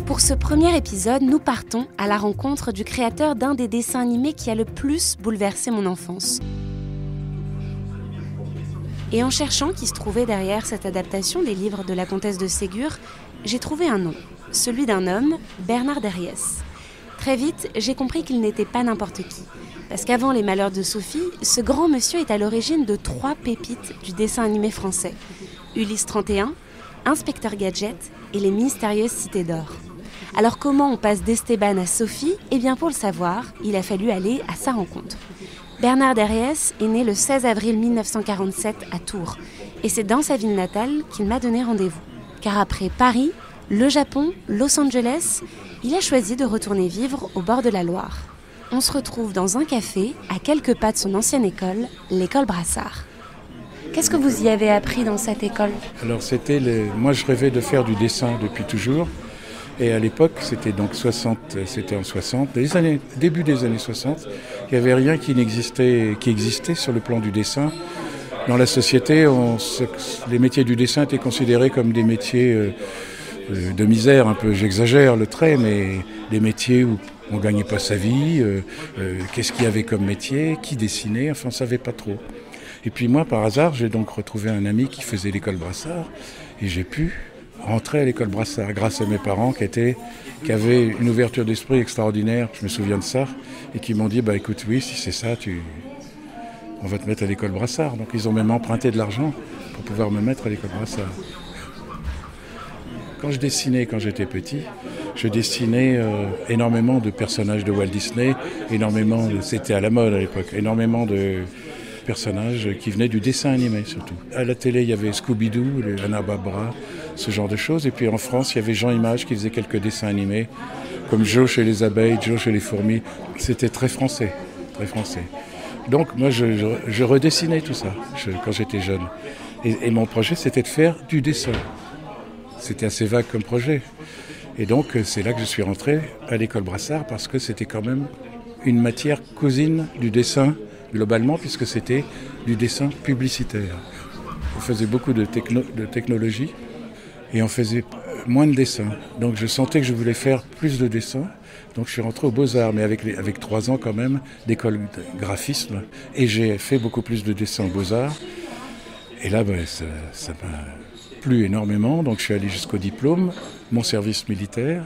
Pour ce premier épisode, nous partons à la rencontre du créateur d'un des dessins animés qui a le plus bouleversé mon enfance. Et en cherchant qui se trouvait derrière cette adaptation des livres de la comtesse de Ségur, j'ai trouvé un nom, celui d'un homme, Bernard Derriès. Très vite, j'ai compris qu'il n'était pas n'importe qui. Parce qu'avant Les Malheurs de Sophie, ce grand monsieur est à l'origine de 3 pépites du dessin animé français. Ulysse 31, Inspecteur Gadget et Les Mystérieuses Cités d'Or. Alors comment on passe d'Esteban à Sophie ? Eh bien pour le savoir, il a fallu aller à sa rencontre. Bernard Derriès est né le 16 avril 1947 à Tours. Et c'est dans sa ville natale qu'il m'a donné rendez-vous. Car après Paris, le Japon, Los Angeles, il a choisi de retourner vivre au bord de la Loire. On se retrouve dans un café, à quelques pas de son ancienne école, l'école Brassard. Qu'est-ce que vous y avez appris dans cette école ? Alors moi je rêvais de faire du dessin depuis toujours. Et à l'époque, c'était en 60, début des années 60, il n'y avait rien qui existait sur le plan du dessin. Dans la société, les métiers du dessin étaient considérés comme des métiers de misère, un peu, j'exagère le trait, mais des métiers où on ne gagnait pas sa vie, qu'est-ce qu'il y avait comme métier, qui dessinait, enfin on ne savait pas trop. Et puis moi, par hasard, j'ai donc retrouvé un ami qui faisait l'école Brassard, et j'ai pu rentrer à l'école Brassard grâce à mes parents qui avaient une ouverture d'esprit extraordinaire, je me souviens de ça, et qui m'ont dit, écoute, oui, si c'est ça, on va te mettre à l'école Brassard. Donc ils ont même emprunté de l'argent pour pouvoir me mettre à l'école Brassard. Quand je dessinais, quand j'étais petit, je dessinais énormément de personnages de Walt Disney, c'était à la mode à l'époque, énormément de personnages qui venaient du dessin animé surtout. À la télé, il y avait Scooby-Doo, Hanna-Barbera, ce genre de choses. Et puis en France, il y avait Jean Image qui faisait quelques dessins animés, comme Joe chez les abeilles, Joe chez les fourmis. C'était très français, très français. Donc moi, je redessinais tout ça quand j'étais jeune. Et mon projet, c'était de faire du dessin. C'était assez vague comme projet. Et donc, c'est là que je suis rentré à l'école Brassard, parce que c'était quand même une matière cousine du dessin, globalement, puisque c'était du dessin publicitaire. On faisait beaucoup de technologie et on faisait moins de dessin. Donc je sentais que je voulais faire plus de dessin. Donc je suis rentré aux Beaux-Arts, mais avec 3 ans quand même d'école de graphisme. Et j'ai fait beaucoup plus de dessin aux Beaux-Arts. Et là, ça m'a plu énormément. Donc je suis allé jusqu'au diplôme, mon service militaire.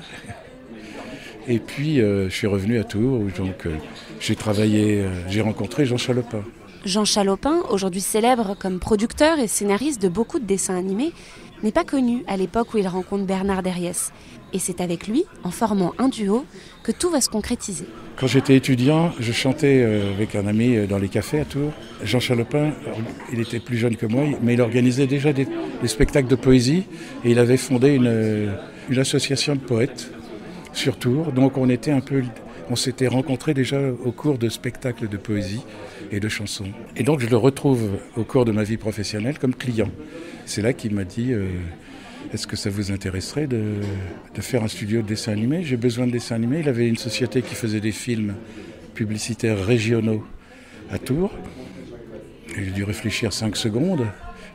Et puis je suis revenu à Tours, où j'ai rencontré Jean Chalopin. Jean Chalopin, aujourd'hui célèbre comme producteur et scénariste de beaucoup de dessins animés, n'est pas connu à l'époque où il rencontre Bernard Derriès. Et c'est avec lui, en formant un duo, que tout va se concrétiser. Quand j'étais étudiant, je chantais avec un ami dans les cafés à Tours. Jean Chalopin, il était plus jeune que moi, mais il organisait déjà des spectacles de poésie. Et il avait fondé une association de poètes sur Tours. Donc on s'était rencontrés déjà au cours de spectacles de poésie et de chansons. Et donc je le retrouve au cours de ma vie professionnelle comme client. C'est là qu'il m'a dit est-ce que ça vous intéresserait de faire un studio de dessin animé ? J'ai besoin de dessin animé. Il avait une société qui faisait des films publicitaires régionaux à Tours. Et j'ai dû réfléchir 5 secondes.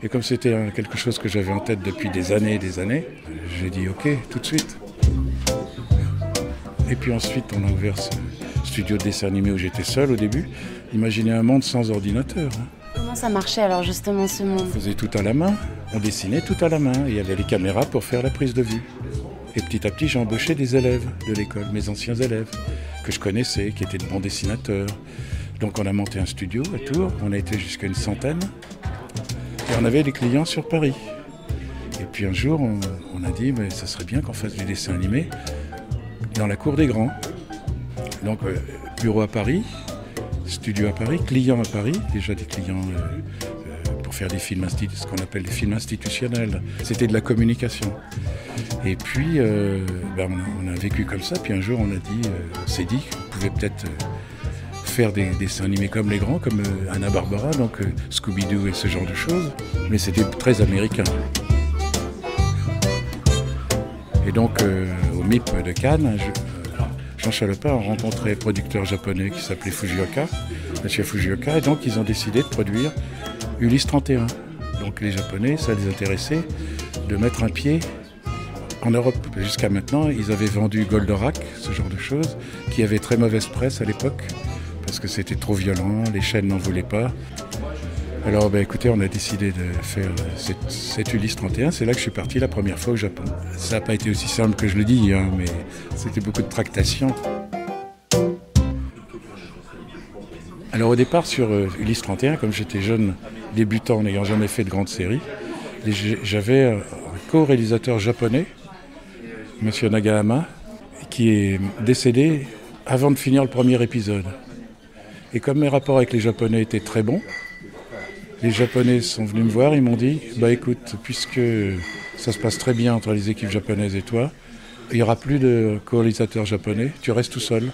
Et comme c'était quelque chose que j'avais en tête depuis des années, j'ai dit ok, tout de suite. Et puis ensuite, on a ouvert ce studio de dessin animé où j'étais seul au début. Imaginez un monde sans ordinateur. Comment ça marchait alors justement ce monde ? On faisait tout à la main, on dessinait tout à la main. Il y avait les caméras pour faire la prise de vue. Et petit à petit, j'ai embauché des élèves de l'école, mes anciens élèves, que je connaissais, qui étaient de bons dessinateurs. Donc on a monté un studio à Tours, on a été jusqu'à une 100aine. Et on avait des clients sur Paris. Et puis un jour, on a dit, mais ça serait bien qu'on fasse du dessin animé dans la cour des grands. Donc bureau à Paris, studio à Paris, clients à Paris, déjà des clients pour faire des films, ce qu'on appelle des films institutionnels. C'était de la communication. Et puis on a vécu comme ça, puis un jour on s'est dit qu'on pouvait peut-être faire des dessins animés comme les grands, comme Hanna-Barbera, donc Scooby-Doo et ce genre de choses, mais c'était très américain. Et donc au MIP de Cannes, Jean Chalopin a rencontré un producteur japonais qui s'appelait Fujioka, M. Fujioka, et donc ils ont décidé de produire Ulysse 31. Donc les Japonais, ça les intéressait de mettre un pied En Europe, jusqu'à maintenant, ils avaient vendu Goldorak, ce genre de choses, qui avait très mauvaise presse à l'époque, parce que c'était trop violent, les chaînes n'en voulaient pas. Alors écoutez, on a décidé de faire cette Ulysse 31, c'est là que je suis parti la première fois au Japon. Ça n'a pas été aussi simple que je le dis, hein, mais c'était beaucoup de tractations. Alors au départ sur Ulysse 31, comme j'étais jeune débutant n'ayant jamais fait de grandes séries, j'avais un co-réalisateur japonais, M. Nagahama, qui est décédé avant de finir le premier épisode. Et comme mes rapports avec les Japonais étaient très bons, les Japonais sont venus me voir, ils m'ont dit « écoute, puisque ça se passe très bien entre les équipes japonaises et toi, il n'y aura plus de co-réalisateur japonais, tu restes tout seul,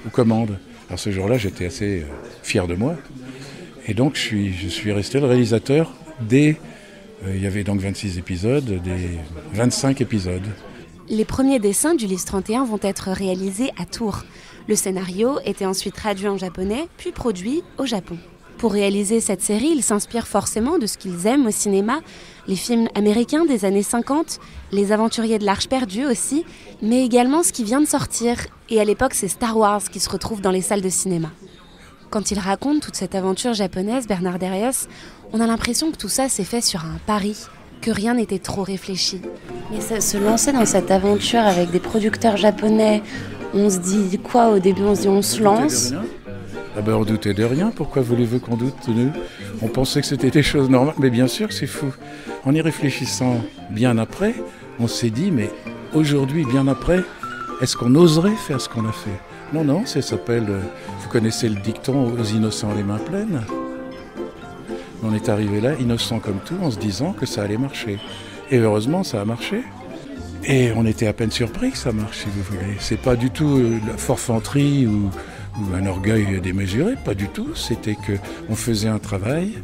aux commandes. » Alors ce jour-là, j'étais assez fier de moi. Et donc je suis resté le réalisateur il y avait donc 26 épisodes, des 25 épisodes. Les premiers dessins d'Ulysse 31 vont être réalisés à Tours. Le scénario était ensuite traduit en japonais, puis produit au Japon. Pour réaliser cette série, ils s'inspirent forcément de ce qu'ils aiment au cinéma, les films américains des années 50, les aventuriers de l'Arche perdue aussi, mais également ce qui vient de sortir. Et à l'époque, c'est Star Wars qui se retrouve dans les salles de cinéma. Quand il raconte toute cette aventure japonaise, Bernard Derriès, on a l'impression que tout ça s'est fait sur un pari, que rien n'était trop réfléchi. Mais ça, se lancer dans cette aventure avec des producteurs japonais, on se dit quoi au début? On se dit on se lance. On doutait de rien, pourquoi voulez-vous qu'on doute de nous? On pensait que c'était des choses normales, mais bien sûr que c'est fou. En y réfléchissant bien après, on s'est dit, mais aujourd'hui, bien après, est-ce qu'on oserait faire ce qu'on a fait? Non, ça s'appelle, vous connaissez le dicton, aux innocents les mains pleines. On est arrivé là, innocent comme tout, en se disant que ça allait marcher. Et heureusement, ça a marché. Et on était à peine surpris que ça marche, si vous voulez. C'est pas du tout la forfanterie ou un orgueil démesuré, pas du tout. C'était qu'on faisait un travail,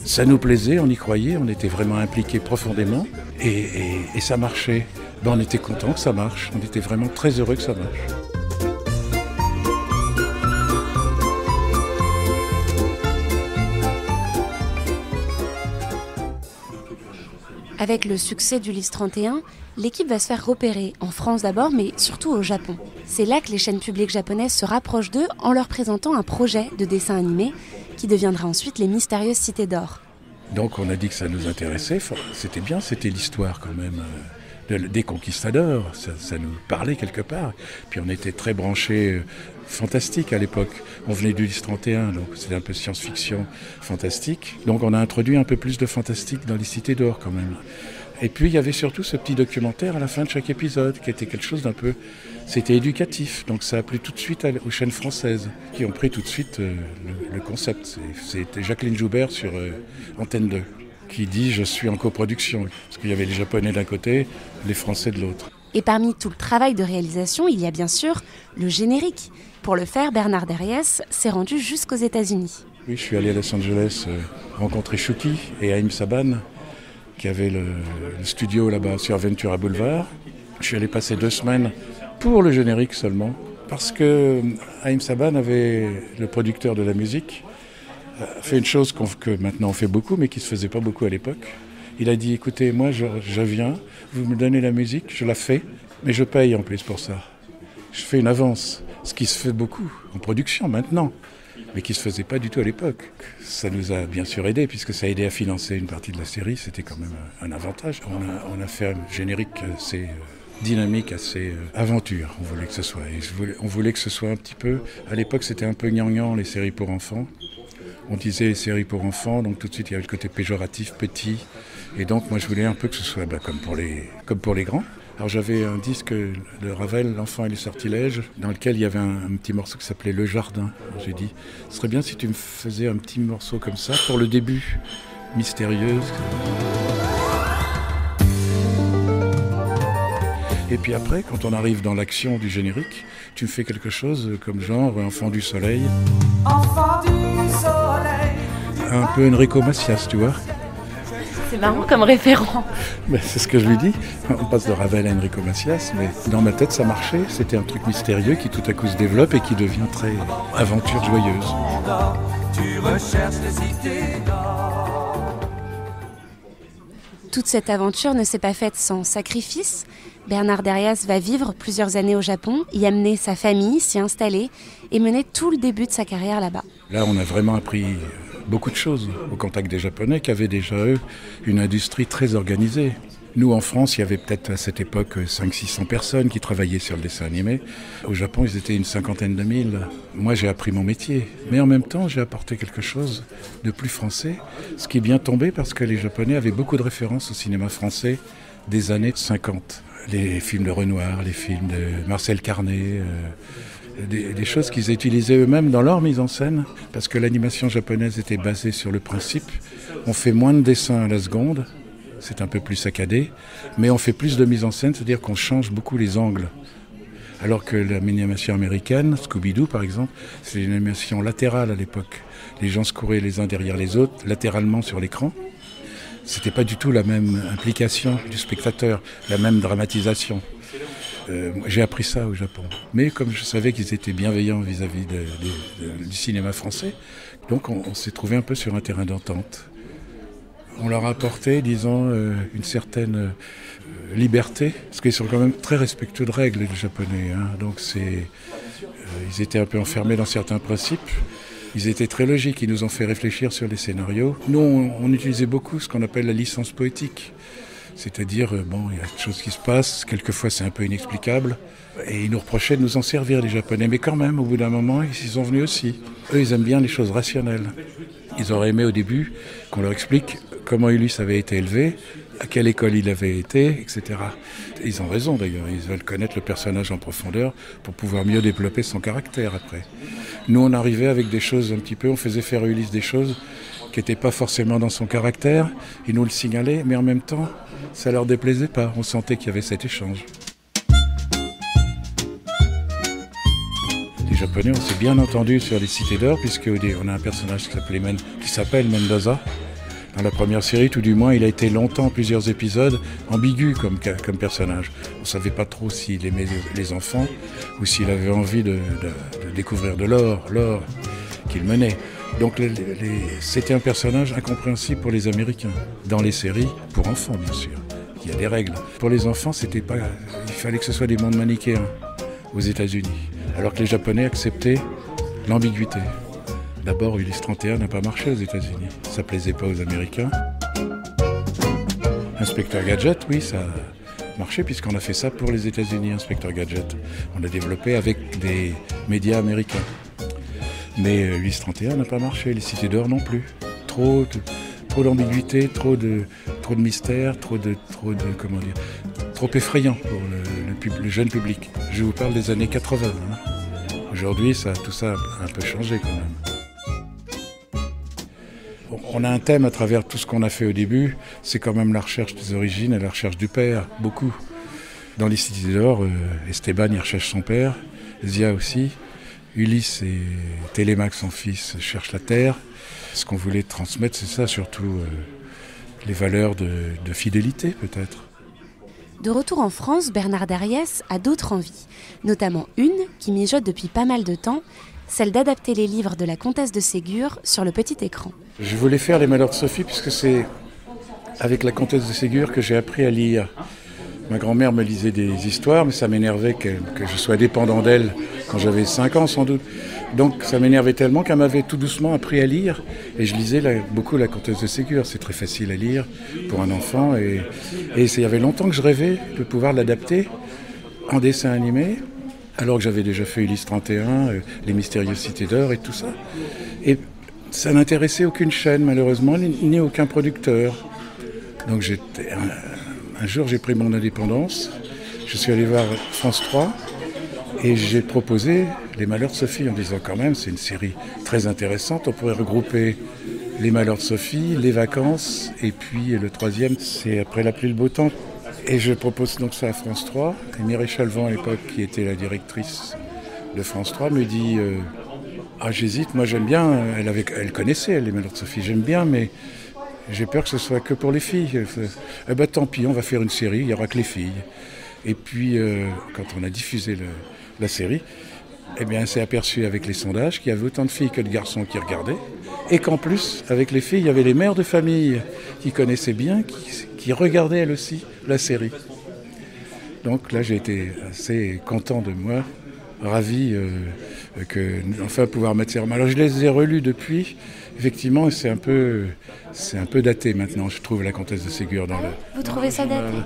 ça nous plaisait, on y croyait, on était vraiment impliqués profondément et ça marchait. On était contents que ça marche, on était vraiment très heureux que ça marche. Avec le succès d'Ulysse 31, l'équipe va se faire repérer, en France d'abord, mais surtout au Japon. C'est là que les chaînes publiques japonaises se rapprochent d'eux en leur présentant un projet de dessin animé qui deviendra ensuite Les Mystérieuses Cités d'Or. Donc on a dit que ça nous intéressait, c'était bien, c'était l'histoire quand même des conquistadors, ça nous parlait quelque part. Puis on était très branchés fantastique à l'époque. On venait d'Ulysse 31, donc c'était un peu science-fiction fantastique. Donc on a introduit un peu plus de fantastique dans les cités d'or quand même. Et puis il y avait surtout ce petit documentaire à la fin de chaque épisode qui était quelque chose d'un peu... C'était éducatif, donc ça a plu tout de suite aux chaînes françaises qui ont pris tout de suite le concept. C'était Jacqueline Joubert sur Antenne 2 qui dit « Je suis en coproduction », parce qu'il y avait les Japonais d'un côté, les Français de l'autre. Et parmi tout le travail de réalisation, il y a bien sûr le générique. Pour le faire, Bernard Derriès s'est rendu jusqu'aux États-Unis. Oui, je suis allé à Los Angeles rencontrer Shuki et Haïm Saban, qui avait le studio là-bas sur Ventura Boulevard. Je suis allé passer 2 semaines pour le générique seulement, parce que Haïm Saban avait, le producteur de la musique, fait une chose que maintenant on fait beaucoup, mais qui ne se faisait pas beaucoup à l'époque. Il a dit, écoutez, moi je viens, vous me donnez la musique, je la fais, mais je paye en plus pour ça. Je fais une avance, ce qui se fait beaucoup en production maintenant, mais qui ne se faisait pas du tout à l'époque. Ça nous a bien sûr aidé, puisque ça a aidé à financer une partie de la série, c'était quand même un avantage. On a fait un générique assez dynamique, assez aventure, on voulait que ce soit. Et on voulait que ce soit un petit peu, à l'époque c'était un peu gnangnan les séries pour enfants. On disait séries pour enfants, donc tout de suite il y avait le côté péjoratif, petit. Et donc moi je voulais un peu que ce soit comme pour les grands. Alors j'avais un disque de Ravel, L'enfant et les sortilèges, dans lequel il y avait un petit morceau qui s'appelait Le Jardin. Alors j'ai dit, ce serait bien si tu me faisais un petit morceau comme ça pour le début, mystérieuse. Et puis après, quand on arrive dans l'action du générique, tu me fais quelque chose comme genre Enfant du soleil. Enfant du soleil. Un peu Enrico Macias, tu vois. C'est marrant comme référent. Mais c'est ce que je lui dis. On passe de Ravel à Enrico Macias, mais dans ma tête ça marchait. C'était un truc mystérieux qui tout à coup se développe et qui devient très aventure joyeuse. Toute cette aventure ne s'est pas faite sans sacrifice. Bernard Derriès va vivre plusieurs années au Japon, y amener sa famille, s'y installer et mener tout le début de sa carrière là-bas. Là, on a vraiment appris beaucoup de choses au contact des Japonais qui avaient déjà, eux, une industrie très organisée. Nous, en France, il y avait peut-être à cette époque 500-600 personnes qui travaillaient sur le dessin animé. Au Japon, ils étaient une 50aine de mille. Moi, j'ai appris mon métier. Mais en même temps, j'ai apporté quelque chose de plus français, ce qui est bien tombé parce que les Japonais avaient beaucoup de références au cinéma français des années 50. Les films de Renoir, les films de Marcel Carné, des choses qu'ils utilisaient eux-mêmes dans leur mise en scène, parce que l'animation japonaise était basée sur le principe on fait moins de dessins à la seconde, c'est un peu plus saccadé, mais on fait plus de mise en scène, c'est-à-dire qu'on change beaucoup les angles. Alors que l'animation américaine, Scooby-Doo par exemple, c'est une animation latérale à l'époque. Les gens se couraient les uns derrière les autres, latéralement sur l'écran. C'était pas du tout la même implication du spectateur, la même dramatisation. J'ai appris ça au Japon. Mais comme je savais qu'ils étaient bienveillants vis-à-vis du cinéma français, donc on s'est trouvé un peu sur un terrain d'entente. On leur a apporté, disons, une certaine liberté, parce qu'ils sont quand même très respectueux de règles, les Japonais. Donc ils étaient un peu enfermés dans certains principes. Ils étaient très logiques, ils nous ont fait réfléchir sur les scénarios. Nous, on utilisait beaucoup ce qu'on appelle la licence poétique. C'est-à-dire, il y a des choses qui se passent, quelquefois c'est un peu inexplicable. Et ils nous reprochaient de nous en servir, les Japonais. Mais quand même, au bout d'un moment, ils y sont venus aussi. Eux, ils aiment bien les choses rationnelles. Ils auraient aimé au début qu'on leur explique comment Ulysse avait été élevé, à quelle école il avait été, etc. Ils ont raison d'ailleurs, ils veulent connaître le personnage en profondeur pour pouvoir mieux développer son caractère après. Nous, on arrivait avec des choses un petit peu, on faisait faire à Ulysse des choses qui n'étaient pas forcément dans son caractère, ils nous le signalaient, mais en même temps, ça leur déplaisait pas, on sentait qu'il y avait cet échange. Les Japonais, on s'est bien entendu sur les Cités d'Or, puisqu'on a un personnage qui s'appelle Mendoza. Dans la première série, tout du moins, il a été longtemps, plusieurs épisodes, ambigu comme personnage. On ne savait pas trop s'il aimait les enfants ou s'il avait envie de découvrir de l'or qu'il menait. Donc c'était un personnage incompréhensible pour les Américains. Dans les séries, pour enfants bien sûr, il y a des règles. Pour les enfants, il fallait que ce soit des mondes manichéens aux États-Unis. Alors que les Japonais acceptaient l'ambiguïté. D'abord, Ulysse 31 n'a pas marché aux États-Unis. Ça plaisait pas aux Américains. Inspecteur Gadget, oui, ça a marché puisqu'on a fait ça pour les États-Unis, Inspecteur Gadget. On l'a développé avec des médias américains. Mais Ulysse 31 n'a pas marché, les Cités d'Or non plus. Trop d'ambiguïté, trop de mystère, trop effrayant pour le jeune public. Je vous parle des années 80. Aujourd'hui, tout ça a un peu changé quand même. On a un thème à travers tout ce qu'on a fait au début, c'est quand même la recherche des origines et la recherche du père, beaucoup. Dans les Cités d'Or, Esteban il recherche son père, Zia aussi, Ulysse et Télémaque, son fils, cherchent la terre. Ce qu'on voulait transmettre, c'est ça, surtout les valeurs de fidélité peut-être. De retour en France, Bernard Derriès a d'autres envies, notamment une qui mijote depuis pas mal de temps, celle d'adapter les livres de la comtesse de Ségur sur le petit écran. Je voulais faire Les Malheurs de Sophie puisque c'est avec la comtesse de Ségur que j'ai appris à lire. Ma grand-mère me lisait des histoires, mais ça m'énervait que je sois dépendant d'elle quand j'avais 5 ans sans doute. Donc ça m'énervait tellement qu'elle m'avait tout doucement appris à lire. Et je lisais beaucoup la comtesse de Ségur. C'est très facile à lire pour un enfant. Et il y avait longtemps que je rêvais de pouvoir l'adapter en dessin animé, alors que j'avais déjà fait Ulysse 31, Les Mystérieuses Cités d'Or et tout ça. Et ça n'intéressait aucune chaîne, malheureusement, ni aucun producteur. Donc un jour, j'ai pris mon indépendance. Je suis allé voir France 3 et j'ai proposé Les Malheurs de Sophie en disant quand même, c'est une série très intéressante. On pourrait regrouper Les Malheurs de Sophie, Les Vacances et puis le troisième, c'est Après la pluie le beau temps. Et je propose donc ça à France 3. Et Mireille Chalvant, à l'époque, qui était la directrice de France 3, me dit j'hésite, moi j'aime bien. Elle connaissait Les Malheurs de Sophie, j'aime bien, mais j'ai peur que ce soit que pour les filles. Tant pis, on va faire une série, il n'y aura que les filles. Et puis, quand on a diffusé la série, elle s'est aperçue avec les sondages qu'il y avait autant de filles que de garçons qui regardaient. Et qu'en plus, avec les filles, il y avait les mères de famille qui connaissaient bien, qui regardaient elles aussi la série. Donc là, j'ai été assez content de moi, ravi enfin pouvoir mettre ces romans. Alors je les ai relus depuis, effectivement, c'est un peu daté maintenant, je trouve, La Comtesse de Ségur. Vous trouvez ça daté ?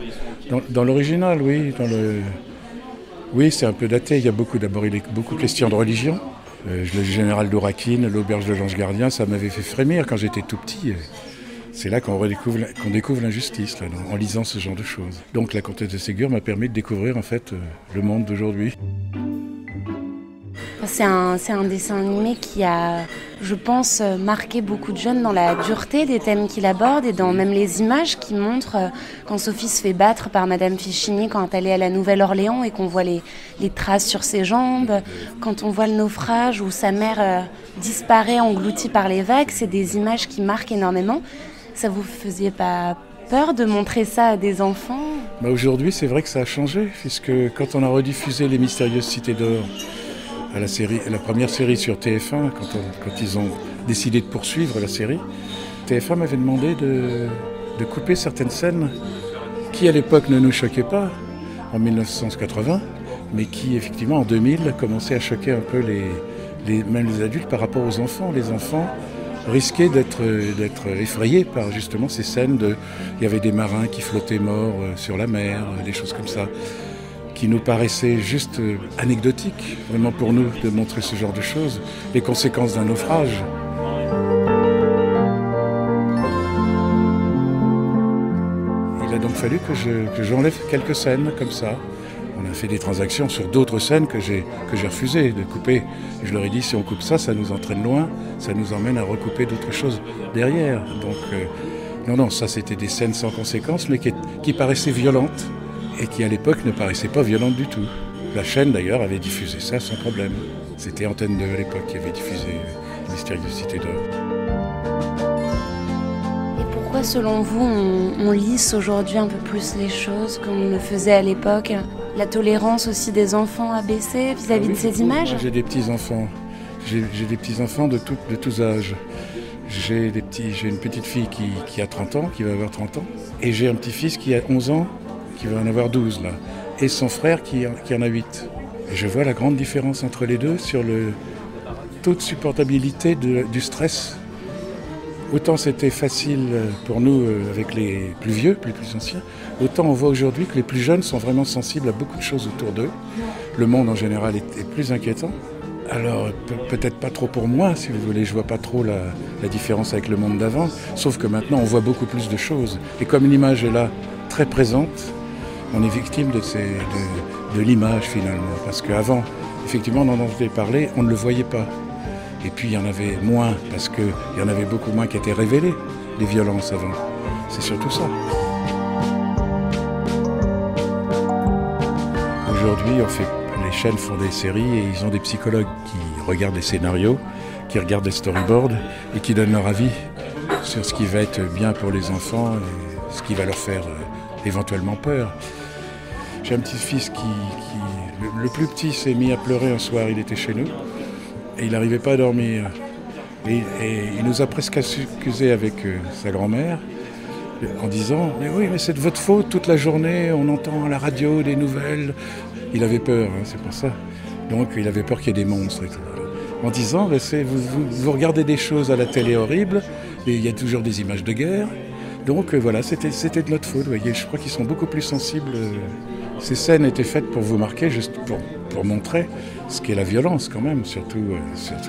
Dans l'original, oui. Oui, c'est un peu daté. Il y a beaucoup de questions de religion. Le général d'Ourakine, l'auberge de l'Ange Gardien, ça m'avait fait frémir quand j'étais tout petit. C'est là qu'on découvre l'injustice, là, en lisant ce genre de choses. Donc La Comtesse de Ségur m'a permis de découvrir en fait le monde d'aujourd'hui. C'est un dessin animé qui a, je pense, marqué beaucoup de jeunes dans la dureté des thèmes qu'il aborde et dans même les images qui montrent quand Sophie se fait battre par Madame Fichini quand elle est à la Nouvelle-Orléans et qu'on voit les traces sur ses jambes, quand on voit le naufrage où sa mère disparaît engloutie par les vagues, c'est des images qui marquent énormément. Ça vous faisait pas peur de montrer ça à des enfants ? Aujourd'hui, c'est vrai que ça a changé, puisque quand on a rediffusé Les Mystérieuses Cités d'Or, la première série sur TF1, quand ils ont décidé de poursuivre la série, TF1 m'avait demandé de couper certaines scènes qui à l'époque ne nous choquaient pas, en 1980, mais qui effectivement en 2000 commençaient à choquer un peu même les adultes par rapport aux enfants. Les enfants risquaient d'être effrayés par justement ces scènes il y avait des marins qui flottaient morts sur la mer, des choses comme ça, qui nous paraissaient juste anecdotiques, vraiment pour nous, de montrer ce genre de choses, les conséquences d'un naufrage. Il a donc fallu que j'enlève quelques scènes comme ça. On a fait des transactions sur d'autres scènes que j'ai refusé de couper. Et je leur ai dit, si on coupe ça, ça nous entraîne loin, ça nous emmène à recouper d'autres choses derrière. Donc, non, ça c'était des scènes sans conséquences, mais qui paraissaient violentes. Et qui à l'époque ne paraissait pas violente du tout. La chaîne d'ailleurs avait diffusé ça sans problème. C'était Antenne 2 à l'époque qui avait diffusé Les Mystérieuses Cités d'Or. Et pourquoi selon vous on lisse aujourd'hui un peu plus les choses qu'on le faisait à l'époque ? La tolérance aussi des enfants a baissé vis-à-vis de ces images ? J'ai des petits-enfants. J'ai des petits-enfants de tous âges. J'ai une petite fille qui a 30 ans, qui va avoir 30 ans. Et j'ai un petit-fils qui a 11 ans, qui va en avoir 12 là, et son frère qui en a 8. Et je vois la grande différence entre les deux sur le taux de supportabilité du stress. Autant c'était facile pour nous avec les plus vieux, les plus anciens, autant on voit aujourd'hui que les plus jeunes sont vraiment sensibles à beaucoup de choses autour d'eux. Le monde en général est plus inquiétant. Alors peut-être pas trop pour moi, si vous voulez, je vois pas trop la différence avec le monde d'avant, sauf que maintenant on voit beaucoup plus de choses. Et comme l'image est là, très présente, on est victime de l'image finalement, parce qu'avant, effectivement, on en entendait parler, on ne le voyait pas. Et puis il y en avait moins, parce qu'il y en avait beaucoup moins qui étaient révélées, les violences avant. C'est surtout ça. Aujourd'hui, les chaînes font des séries et ils ont des psychologues qui regardent les scénarios, qui regardent les storyboards et qui donnent leur avis sur ce qui va être bien pour les enfants et ce qui va leur faire éventuellement peur. J'ai un petit-fils le plus petit s'est mis à pleurer un soir, il était chez nous, et il n'arrivait pas à dormir. Et il nous a presque accusés avec sa grand-mère, en disant « Mais oui, mais c'est de votre faute, toute la journée, on entend à la radio des nouvelles. » Il avait peur, c'est pour ça. Donc il avait peur qu'il y ait des monstres et tout. En disant « Vous regardez des choses à la télé horribles, et il y a toujours des images de guerre. » Donc voilà, c'était de notre faute. Vous voyez, je crois qu'ils sont beaucoup plus sensibles. Ces scènes étaient faites pour vous marquer, juste pour montrer ce qu'est la violence quand même, surtout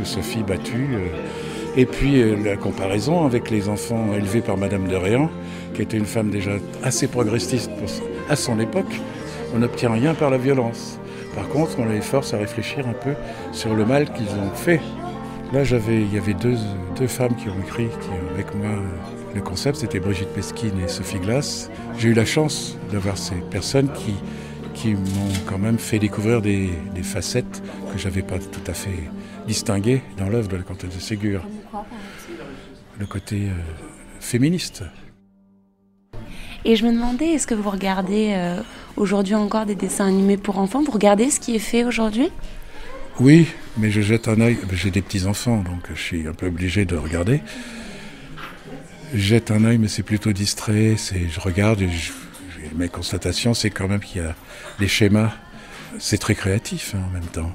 Sophie battue. Et puis la comparaison avec les enfants élevés par Madame de Réan, qui était une femme déjà assez progressiste à son époque. On n'obtient rien par la violence. Par contre, on les force à réfléchir un peu sur le mal qu'ils ont fait. Là, il y avait deux femmes qui ont écrit avec moi. Le concept, c'était Brigitte Pesquine et Sophie Glass. J'ai eu la chance d'avoir ces personnes qui m'ont quand même fait découvrir des facettes que je n'avais pas tout à fait distinguées dans l'œuvre de la Comtesse de Ségur. Le côté féministe. Et je me demandais, est-ce que vous regardez aujourd'hui encore des dessins animés pour enfants ? Vous regardez ce qui est fait aujourd'hui ? Oui, mais je jette un œil. J'ai des petits-enfants, donc je suis un peu obligé de regarder. Je jette un œil, mais c'est plutôt distrait. Je regarde et mes constatations, c'est quand même qu'il y a des schémas. C'est très créatif en même temps.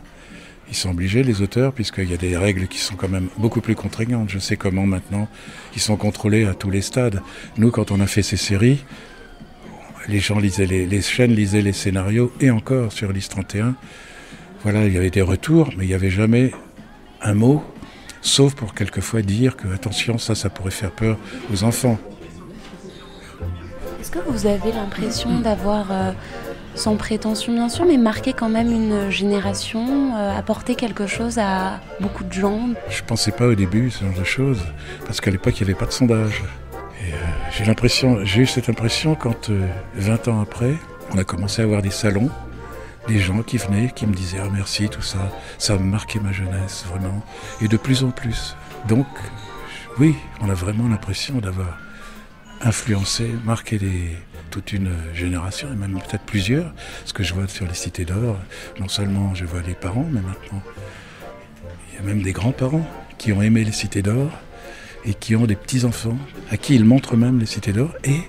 Ils sont obligés, les auteurs, puisqu'il y a des règles qui sont quand même beaucoup plus contraignantes. Je sais comment maintenant ils sont contrôlés à tous les stades. Nous, quand on a fait ces séries, les gens lisaient les chaînes lisaient les scénarios, et encore sur Lys 31. Voilà, il y avait des retours, mais il n'y avait jamais un mot, sauf pour quelquefois dire que, attention, ça pourrait faire peur aux enfants. Est-ce que vous avez l'impression d'avoir, sans prétention bien sûr, mais marqué quand même une génération, apporté quelque chose à beaucoup de gens? Je ne pensais pas au début ce genre de choses, parce qu'à l'époque, il n'y avait pas de sondage. Et j'ai eu cette impression quand, 20 ans après, on a commencé à avoir des salons, des gens qui venaient, qui me disaient « Ah merci, tout ça, ça a marqué ma jeunesse, vraiment. » Et de plus en plus. Donc, oui, on a vraiment l'impression d'avoir influencé, marqué toute une génération, et même peut-être plusieurs. Ce que je vois sur les Cités d'Or, non seulement je vois les parents, mais maintenant, il y a même des grands-parents qui ont aimé les Cités d'Or et qui ont des petits-enfants à qui ils montrent même les Cités d'Or. Et,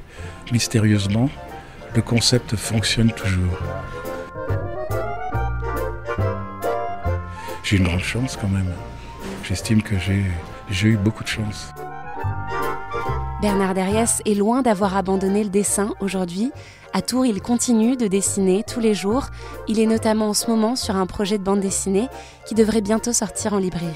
mystérieusement, le concept fonctionne toujours. J'ai une grande chance quand même. J'estime que j'ai eu beaucoup de chance. Bernard Derriès est loin d'avoir abandonné le dessin aujourd'hui. À Tours, il continue de dessiner tous les jours. Il est notamment en ce moment sur un projet de bande dessinée qui devrait bientôt sortir en librairie.